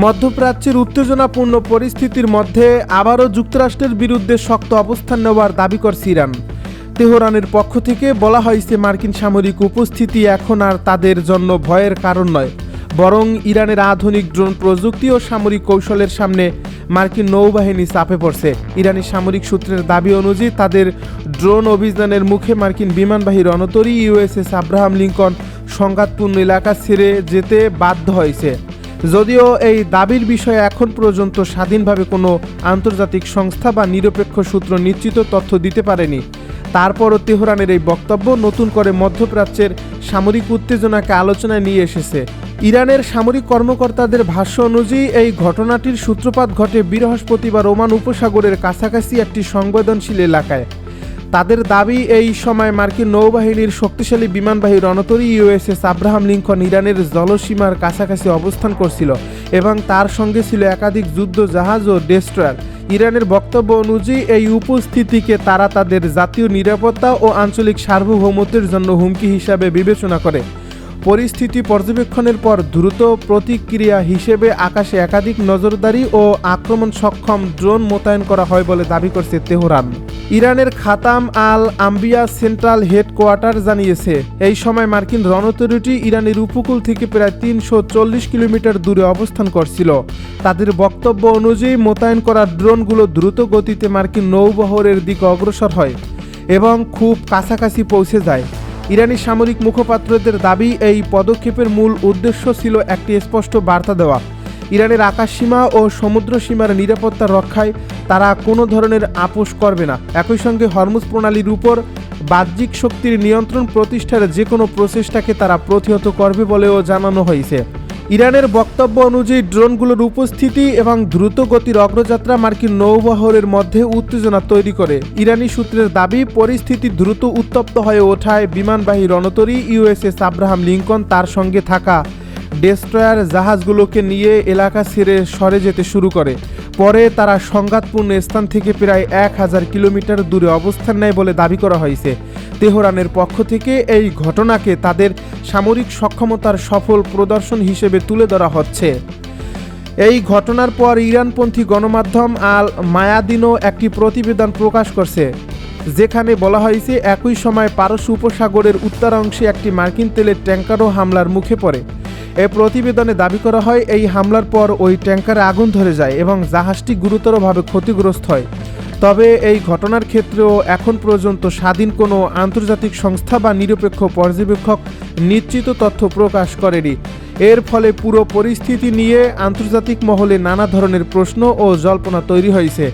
মধ্যপ্রাচ্যের উত্তেজনাপূর্ণ পরিস্থিতির মধ্যে আবারও যুক্তরাষ্ট্রের বিরুদ্ধে শক্ত অবস্থান নেওয়ার দাবি করছে ইরান। তেহরানের পক্ষ থেকে বলা হয়েছে মার্কিন সামরিক উপস্থিতি এখন আর তাদের জন্য ভয়ের কারণ নয়, বরং ইরানের আধুনিক ড্রোন প্রযুক্তি ও সামরিক কৌশলের সামনে মার্কিন নৌবাহিনী চাপে পড়ছে। ইরানি সামরিক সূত্রের দাবি অনুযায়ী তাদের ড্রোন অভিযানের মুখে মার্কিন বিমানবাহী রণতরী ইউএসএস আব্রাহাম লিঙ্কন সংঘাতপূর্ণ এলাকা ছেড়ে যেতে বাধ্য হয়েছে। যদিও এই দাবির বিষয়ে এখন পর্যন্ত স্বাধীনভাবে কোনো আন্তর্জাতিক সংস্থা বা নিরপেক্ষ সূত্র নিশ্চিত তথ্য দিতে পারেনি, তারপরও তেহরানের এই বক্তব্য নতুন করে মধ্যপ্রাচ্যের সামরিক উত্তেজনাকে আলোচনায় নিয়ে এসেছে। ইরানের সামরিক কর্মকর্তাদের ভাষ্য অনুযায়ী এই ঘটনাটির সূত্রপাত ঘটে বৃহস্পতিবার ওমান উপসাগরের কাছাকাছি একটি সংবেদনশীল এলাকায়। তাদের দাবি, এই সময় মার্কিন নৌবাহিনীর শক্তিশালী বিমানবাহী রণতরী ইউএসএস আব্রাহাম লিঙ্কন ইরানের জলসীমার কাছাকাছি অবস্থান করছিল এবং তার সঙ্গে ছিল একাধিক যুদ্ধ জাহাজ ও ডেস্ট্রয়ার। ইরানের বক্তব্য অনুযায়ী এই উপস্থিতিকে তারা তাদের জাতীয় নিরাপত্তা ও আঞ্চলিক সার্বভৌমত্বের জন্য হুমকি হিসাবে বিবেচনা করে। পরিস্থিতি পর্যবেক্ষণের পর দ্রুত প্রতিক্রিয়া হিসেবে আকাশে একাধিক নজরদারি ও আক্রমণ সক্ষম ড্রোন মোতায়েন করা হয় বলে দাবি করছে তেহরান। ইরানের খাতাম আল আম্বিয়া সেন্ট্রাল হেডকোয়ার্টার জানিয়েছে, এই সময় মার্কিন রণতরীটি ইরানের উপকূল থেকে প্রায় 340 কিলোমিটার দূরে অবস্থান করছিল। তাদের বক্তব্য অনুযায়ী মোতায়েন করা ড্রোনগুলো দ্রুত গতিতে মার্কিন নৌবহরের দিকে অগ্রসর হয় এবং খুব কাছাকাছি পৌঁছে যায়। ইরানি সামরিক মুখপাত্রদের দাবি, এই পদক্ষেপের মূল উদ্দেশ্য ছিল একটি স্পষ্ট বার্তা দেওয়া, ইরানের আকাশসীমা ও সমুদ্র সীমার নিরাপত্তা রক্ষায় তারা কোনো ধরনের আপোষ করবে না। একই সঙ্গে হরমুজ প্রণালীর উপর বাহ্যিক শক্তির নিয়ন্ত্রণ প্রতিষ্ঠার যে কোনো প্রচেষ্টাকে তারা প্রতিহত করবে বলেও জানানো হয়েছে। ইরানের বক্তব্য অনুযায়ী ড্রোনগুলোর উপস্থিতি এবং দ্রুত গতির অগ্রযাত্রা মার্কিন নৌবহরের মধ্যে উত্তেজনা তৈরি করে। ইরানি সূত্রের দাবি, পরিস্থিতি দ্রুত উত্তপ্ত হয়ে ওঠায় বিমানবাহী রণতরী ইউএসএস আব্রাহাম লিঙ্কন তার সঙ্গে থাকা ডেস্ট্রয়ার জাহাজগুলোকে নিয়ে এলাকা ছেড়ে সরে যেতে শুরু করে। পরে তারা সংঘাতপূর্ণ স্থান থেকে প্রায় 1000 কিলোমিটার দূরে অবস্থান নেয় বলে দাবি করা হয়েছে। তেহরানের পক্ষ থেকে এই ঘটনাকে তাদের সামরিক সক্ষমতার সফল প্রদর্শন হিসেবে তুলে ধরা হচ্ছে। এই ঘটনার পর ইরানপন্থী গণমাধ্যম আল মায়াদিনও একটি প্রতিবেদন প্রকাশ করছে, যেখানে বলা হয়েছে একই সময় পারস্য উপসাগরের উত্তরাংশে একটি মার্কিন তেলের ট্যাঙ্কারও হামলার মুখে পড়ে। এই প্রতিবেদনে দাবি করা হয়, এই হামলার পর ওই ট্যাঙ্কারে আগুন ধরে যায় এবং জাহাজটি গুরুতরভাবে ক্ষতিগ্রস্ত হয়। তবে এই ঘটনার ক্ষেত্রেও এখন পর্যন্ত স্বাধীন কোনো আন্তর্জাতিক সংস্থা বা নিরপেক্ষ পর্যবেক্ষক নিশ্চিত তথ্য প্রকাশ করেনি। এর ফলে পুরো পরিস্থিতি নিয়ে আন্তর্জাতিক মহলে নানা ধরনের প্রশ্ন ও জল্পনা তৈরি হয়েছে।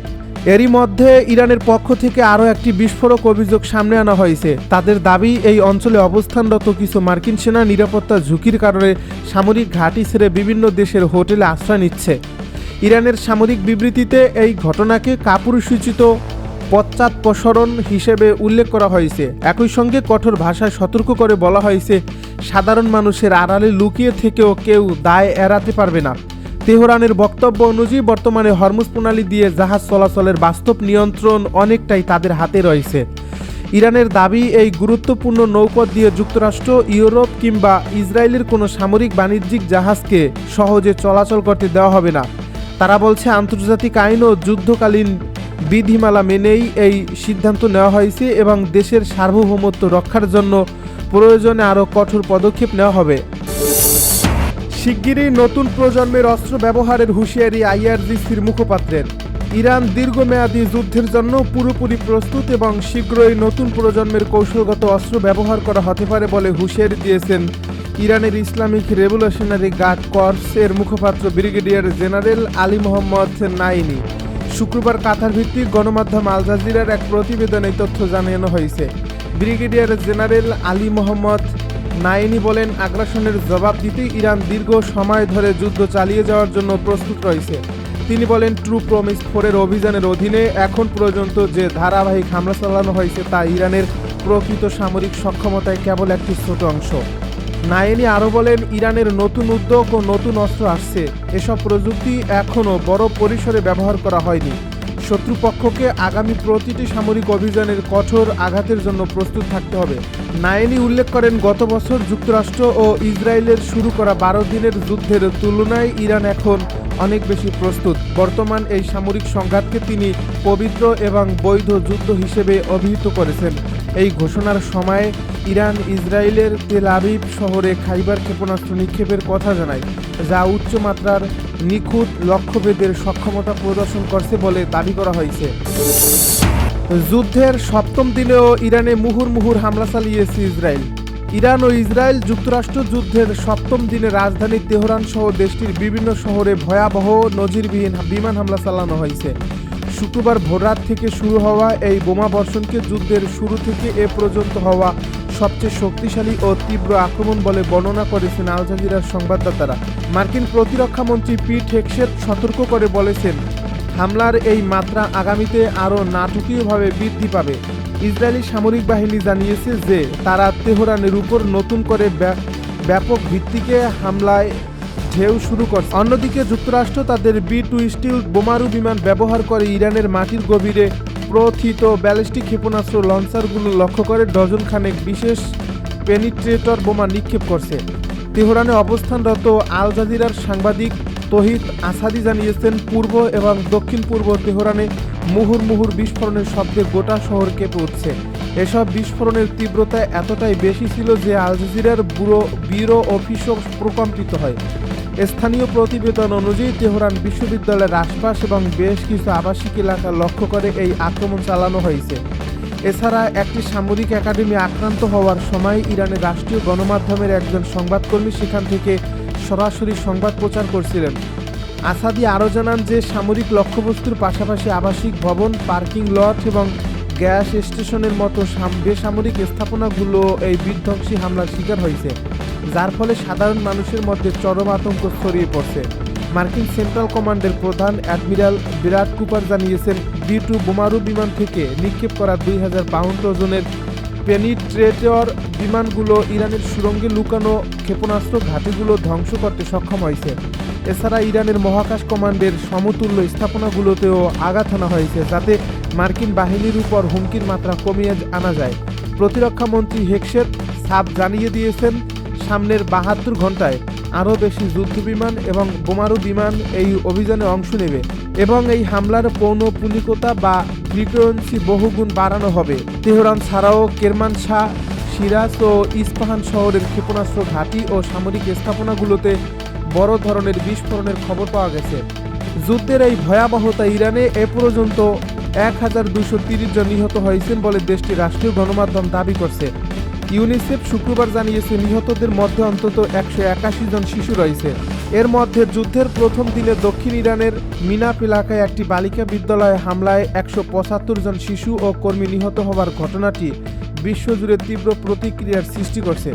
এরই মধ্যে ইরানের পক্ষ থেকে আরও একটি বিস্ফোরক অভিযোগ সামনে আনা হয়েছে। তাদের দাবি, এই অঞ্চলে অবস্থানরত কিছু মার্কিন সেনা নিরাপত্তা ঝুঁকির কারণে সামরিক ঘাঁটি ছেড়ে বিভিন্ন দেশের হোটেলে আশ্রয় নিচ্ছে। ইরানের সামরিক বিবৃতিতে এই ঘটনাকে কাপুরুষোচিত পশ্চাৎপসরণ হিসেবে উল্লেখ করা হয়েছে। একই সঙ্গে কঠোর ভাষায় সতর্ক করে বলা হয়েছে, সাধারণ মানুষের আড়ালে লুকিয়ে থেকেও কেউ দায় এড়াতে পারবে না। তেহরানের বক্তব্য অনুযায়ী বর্তমানে হরমুজ প্রণালী দিয়ে জাহাজ চলাচলের বাস্তব নিয়ন্ত্রণ অনেকটাই তাদের হাতে রয়েছে। ইরানের দাবি, এই গুরুত্বপূর্ণ নৌপথ দিয়ে যুক্তরাষ্ট্র, ইউরোপ কিংবা ইসরায়েলের কোনো সামরিক বাণিজ্যিক জাহাজকে সহজে চলাচল করতে দেওয়া হবে না। তারা বলছে, আন্তর্জাতিক আইন ও যুদ্ধকালীন বিধিমালা মেনেই এই সিদ্ধান্ত নেওয়া হয়েছে এবং দেশের সার্বভৌমত্ব রক্ষার জন্য প্রয়োজনে আরও কঠোর পদক্ষেপ নেওয়া হবে। শিগগিরই নতুন প্রজন্মের অস্ত্র ব্যবহারের হুঁশিয়ারি আইআরজিসির মুখপাত্রের। ইরান দীর্ঘমেয়াদী যুদ্ধের জন্য পুরোপুরি প্রস্তুত এবং শীঘ্রই নতুন প্রজন্মের কৌশলগত অস্ত্র ব্যবহার করা হতে পারে বলে হুঁশিয়ারি দিয়েছেন ইরানের ইসলামিক রেভলিউশনারি গার্ড কর্পসের মুখপাত্র ব্রিগেডিয়ার জেনারেল আলী মোহাম্মদ নাইনি। শুক্রবার কাতার ভিত্তিক গণমাধ্যম আল জাজিরার এক প্রতিবেদনে তথ্য জানানো হয়েছে। ব্রিগেডিয়ার জেনারেল আলী মোহাম্মদ নাইনি বলেন, আগ্রাসনের জবাব দিতে ইরান দীর্ঘ সময় ধরে যুদ্ধ চালিয়ে যাওয়ার জন্য প্রস্তুত রয়েছে। তিনি বলেন, ট্রু প্রমিস 4-এর অভিযানের অধীনে এখন পর্যন্ত যে ধারাবাহিক হামলা চালানো হয়েছে তা ইরানের প্রকৃত সামরিক সক্ষমতায় কেবল একটি ছোট অংশ। নাইনি আরও বলেন, ইরানের নতুন উদ্যোগ ও নতুন অস্ত্র আসছে, এসব প্রযুক্তি এখনও বড় পরিসরে ব্যবহার করা হয়নি। শত্রুপক্ষকে আগামী প্রতিটি সামরিক অভিযানের কঠোর আঘাতের জন্য প্রস্তুত থাকতে হবে। নাইনি উল্লেখ করেন, গত বছর যুক্তরাষ্ট্র ও ইসরায়েলের শুরু করা 12 দিনের যুদ্ধের তুলনায় ইরান এখন অনেক বেশি প্রস্তুত। বর্তমান এই সামরিক সংঘাতকে তিনি পবিত্র এবং বৈধ যুদ্ধ হিসেবে অভিহিত করেছেন। এই ঘোষণার সময় ইরান ইসরায়েলের তেল আবিব শহরে খাইবার ক্ষেপণাস্ত্র নিক্ষেপের কথা জানায়, যা উচ্চমাত্রার নিখুঁত লক্ষ্যভেদের সক্ষমতা প্রদর্শন করছে বলে দাবি করা হয়েছে। যুদ্ধের সপ্তম দিনেও ইরানে মুহুর্মুহুর হামলা চালিয়েছে ইসরায়েল। ইরান ও ইসরায়েল যুক্তরাষ্ট্র যুদ্ধের সপ্তম দিনে রাজধানী তেহরান সহ দেশটির বিভিন্ন শহরে ভয়াবহ নজিরবিহীন বিমান হামলা চালানো হয়েছে। শুক্রবার ভোররাত থেকে শুরু হওয়া এই বোমা বর্ষণকে যুদ্ধের শুরু থেকে এ পর্যন্ত হওয়া সবচেয়ে শক্তিশালী ও তীব্র আক্রমণ বলে বর্ণনা করেছেন আল জাজিরার সংবাদদাতারা। মার্কিন প্রতিরক্ষা মন্ত্রী পিট হেগসেট সতর্ক করে বলেছেন, হামলার এই মাত্রা আগামীতে আরও নাটকীয়ভাবে বৃদ্ধি পাবে। ইসরায়েলি সামরিক বাহিনী জানিয়েছে যে তারা তেহরানের উপর নতুন করে ব্যাপক ভিত্তিকে হামলায় ঢেউ শুরু করছে। অন্যদিকে যুক্তরাষ্ট্র তাদের B-2 স্টিলথ বোমারু বিমান ব্যবহার করে ইরানের মাটির গভীরে প্রথিত ব্যালিস্টিক ক্ষেপণাস্ত্র লঞ্চারগুলো লক্ষ্য করে ডজন খানেক বিশেষ পেনিট্রেটর বোমা নিক্ষেপ করছে। তেহরানে অবস্থানরত আল জাজিরার সাংবাদিক তহিদ আসাদি জানিয়েছেন, পূর্ব এবং দক্ষিণ পূর্ব তেহরানে মুহুর্মুহুর বিস্ফোরণের শব্দে গোটা শহর কেঁপে উঠছে। এসব বিস্ফোরণের তীব্রতা এতটাই বেশি ছিল যে আল জাজিরার ব্যুরো অফিসও প্রকম্পিত হয়। স্থানীয় প্রতিবেদন অনুযায়ী তেহরান বিশ্ববিদ্যালয়ের আশপাশ এবং বেশ কিছু আবাসিক এলাকা লক্ষ্য করে এই আক্রমণ চালানো হয়েছে। এছাড়া একটি সামরিক একাডেমি আক্রান্ত হওয়ার সময় ইরানের রাষ্ট্রীয় গণমাধ্যমের একজন সংবাদকর্মী সেখান থেকে সরাসরি সংবাদ প্রচার করছিলেন। আসাদি আরও জানান যে সামরিক লক্ষ্যবস্তুর পাশাপাশি আবাসিক ভবন, পার্কিং লট এবং গ্যাস স্টেশনের মতো বেসামরিক স্থাপনাগুলো এই বিধ্বংসী হামলার শিকার হয়েছে, যার ফলে সাধারণ মানুষের মধ্যে চরম আতঙ্ক ছড়িয়ে পড়ছে। মার্কিন সেন্ট্রাল কমান্ডের প্রধান অ্যাডমিরাল বিরাট কুপার জানিয়েছেন, B-2 বোমারু বিমান থেকে নিক্ষেপ করা 2000 পাউন্ড ওজনের পেনিট্রেটর বিমানগুলো ইরানের সুড়ঙ্গে লুকানো ক্ষেপণাস্ত্র ঘাঁটিগুলো ধ্বংস করতে সক্ষম হয়েছে। এছাড়া ইরানের মহাকাশ কমান্ডের সমতুল্য স্থাপনাগুলোতেও আঘাত আনা হয়েছে, যাতে মার্কিন বাহিনীর উপর হুমকির মাত্রা কমিয়ে আনা যায়। প্রতিরক্ষা মন্ত্রী হেগসেট সাফ জানিয়ে দিয়েছেন, সামনের 72 ঘন্টায় আরও বেশি যুদ্ধবিমান এবং বোমারু বিমান এই অভিযানে অংশ নেবে এবং এই হামলার পৌনঃপুনিকতা বা ফ্রিকোয়েন্সি বহুগুণ বাড়ানো হবে। তেহরান ছাড়াও কেরমানশাহ, সিরাজ ও ইস্পাহান শহরের ক্ষেপণাস্ত্র ঘাঁটি ও সামরিক স্থাপনাগুলোতে বড় ধরনের বিস্ফোরণের খবর পাওয়া গেছে। যুদ্ধের এই ভয়াবহতা ইরানে এ পর্যন্ত 1230 জন নিহত হয়েছেন বলে দেশটির রাষ্ট্রীয় গণমাধ্যম দাবি করছে। ইউনিসেফ শুক্রবার জানিয়েছে, নিহতদের মধ্যে অন্তত 181 জন শিশু রয়েছে। এর মধ্যে যুদ্ধের প্রথম দিনে দক্ষিণ ইরানের মিনাপ এলাকায় একটি বালিকা বিদ্যালয়ে হামলায় 175 জন শিশু ও কর্মী নিহত হওয়ার ঘটনাটি বিশ্বজুড়ে তীব্র প্রতিক্রিয়ার সৃষ্টি করছে।